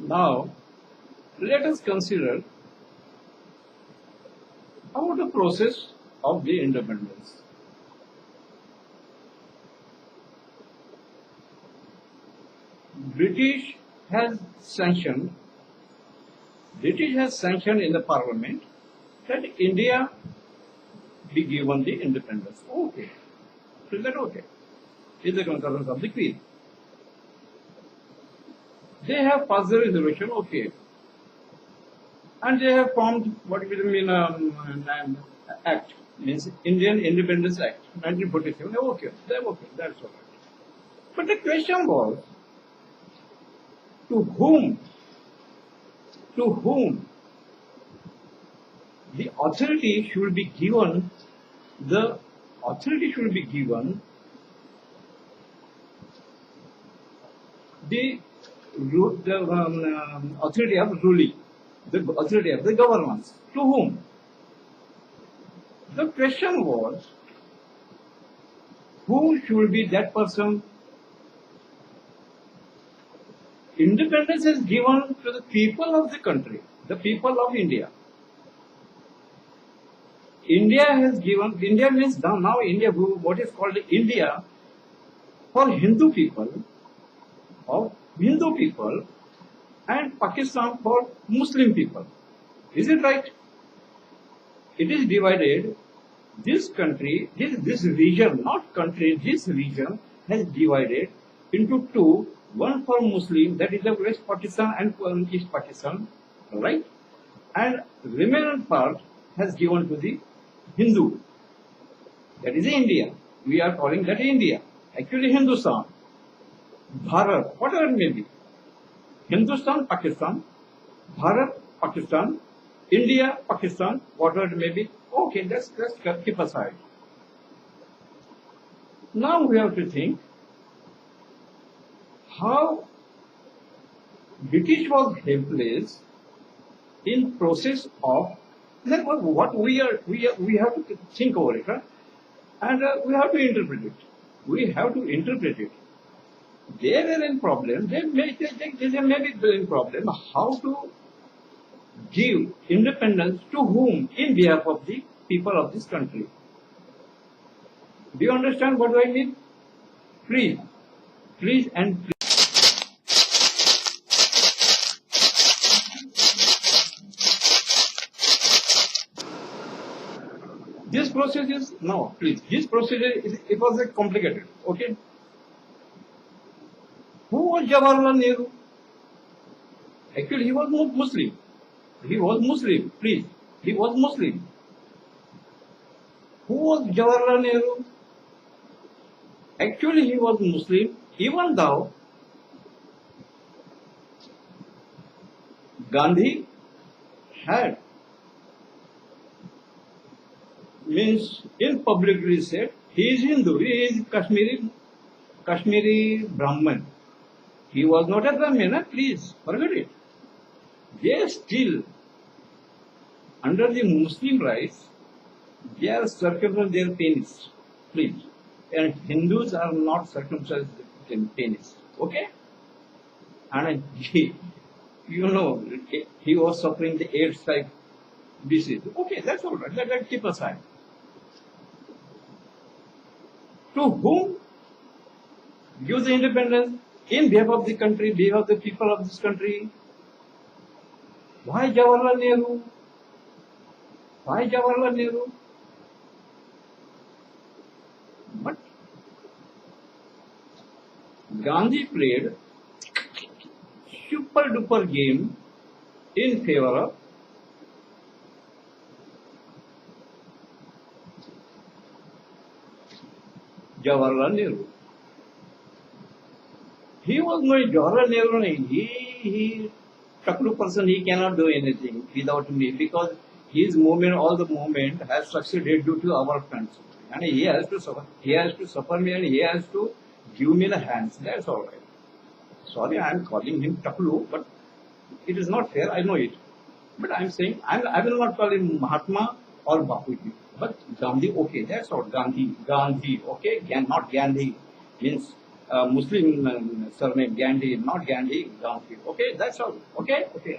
Now, let us consider about the process of the independence. British has sanctioned in the parliament that India be given the independence. Okay. Is that okay? Is the concurrence of the Queen. They have passed the resolution, okay. And they have formed what will mean act, means Indian Independence Act, 1947. Okay, that's all right. But the question was, to whom the authority should be given, the authority of ruling, the authority of the governance. To whom? The question was, who should be that person? Independence is given to the people of the country, the people of India. India means now India, what is called India, for Hindu people, and Pakistan for Muslim people. Is it right? It is divided. This country, this region, not country, this region has divided into two. One for Muslim, that is the West Pakistan and East Pakistan, right? And remaining part has given to the Hindu. That is India. We are calling that India. Actually Hindustan, Bharat, whatever it may be. Hindustan, Pakistan, Bharat, Pakistan, India, Pakistan, whatever it may be. Okay, let's keep aside. Now we have to think how British was helpless in process of what we have to think over it, right? And we have to interpret it. They were in problem. They may be in problem. How to give independence to whom in behalf of the people of this country? Do you understand what I mean? Please and please. This process is it was complicated. Okay. Who was Jawaharlal Nehru? Actually, he was not Muslim. He was Muslim. Please, he was Muslim. Who was Jawaharlal Nehru? Actually, he was Muslim, even though Gandhi had in publicly said he is Hindu, he is Kashmiri Brahman. He was not a Brahmin, please forget it. They still, under the Muslim rights, they are circumcised their penis, please. And Hindus are not circumcised their penis, okay? And he was suffering the AIDS type disease. Okay, that's all right. Let's keep aside. To whom give the independence in behalf of the country, behalf of the people of this country? Why Jawaharlal Nehru? Why Jawaharlal Nehru? But Gandhi played super duper game in favor of Jawaharlal Nehru. He was not Jawaharlal Nehru. He Taklu person. He cannot do anything without me, because his movement, all the movement has succeeded due to our friends. And he has to suffer. He has to suffer me, and he has to give me the hands. That's all right. Sorry, I am calling him Taklu, but it is not fair. I know it. But I am saying I will not call him Mahatma or Bapuji. But Gandhi, okay, that's all. Gandhi, okay, not Gandhi. Means Muslim surname Gandhi, not Gandhi, Gandhi. Okay, that's all. Okay, okay.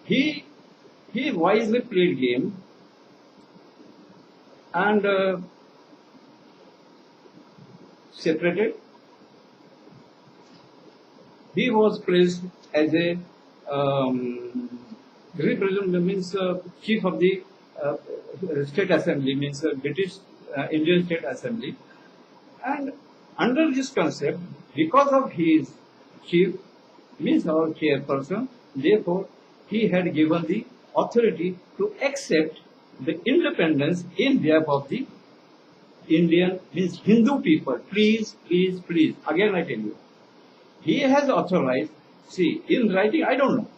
He he wisely played game and separated. He was placed as a representative, means chief of the state assembly, means British Indian state assembly. And under this concept, because of his chief, means our chairperson, therefore he had given the authority to accept the independence in behalf of the Indian, means Hindu people. Please, please, please. Again I tell you, he has authorized. See, in writing, I don't know.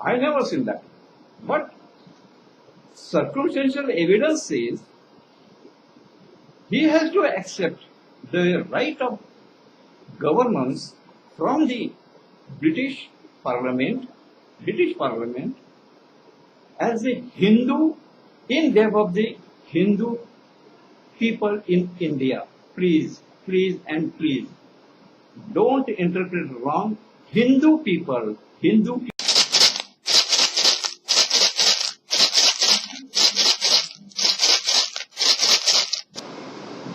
I never seen that. But circumstantial evidence says he has to accept the right of governance from the British Parliament as a Hindu in behalf of the Hindu people in India. Please, please and please, don't interpret wrong. Hindu people,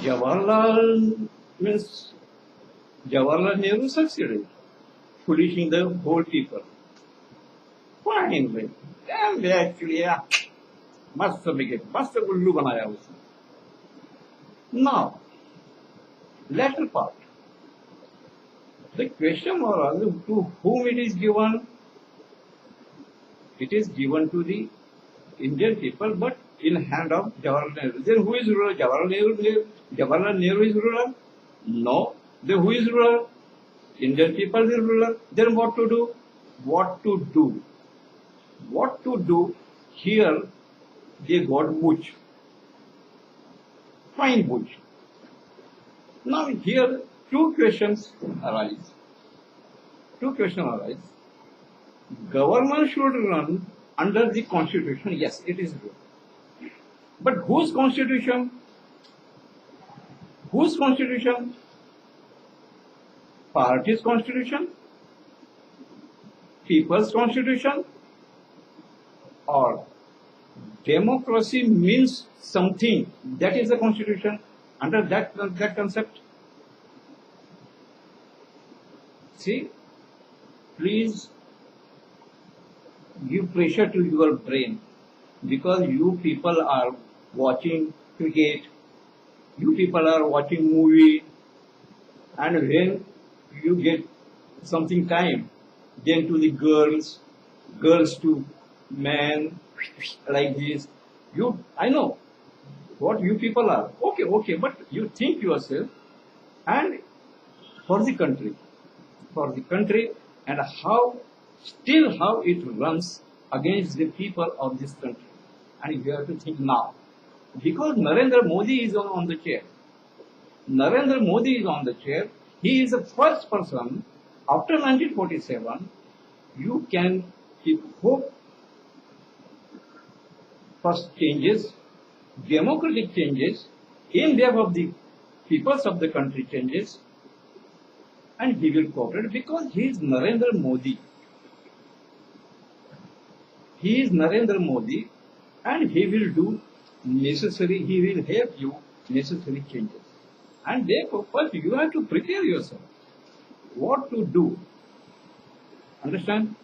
Jawaharlal means Jawaharlal Nehru succeeded, foolishing the whole people. Fine, भाई. Damn, actually, yeah. मस्त उल्लू बनाया उसने. Now, latter part. The question was to whom it is given. It is given to the Indian people, but in hand of Jawaharlal Nehru. Then who is ruler? Jawaharlal Nehru is ruler? No. Then who is ruler? Indian people is ruler. Then what to do? What to do? What to do? Here they got Bush. Fine Bush. Now here two questions arise. Government should run under the constitution. Yes, it is true. But whose constitution? Whose constitution? Party's constitution? People's constitution? Or democracy means something. That is the constitution. Under that concept. See, please give pressure to your brain, because you people are watching cricket, you people are watching movie, and when you get something time, then to the girls to men, like this. I know what you people are. Okay, but you think yourself, and for the country, and how it runs against the people of this country. And you have to think now, because Narendra Modi is on the chair. He is the first person after 1947. You can keep hope. First changes, democratic changes, in behalf of the peoples of the country changes, and he will cooperate because he is Narendra Modi. And he will do necessary, he will help you necessary changes. And therefore, first you have to prepare yourself. What to do? Understand?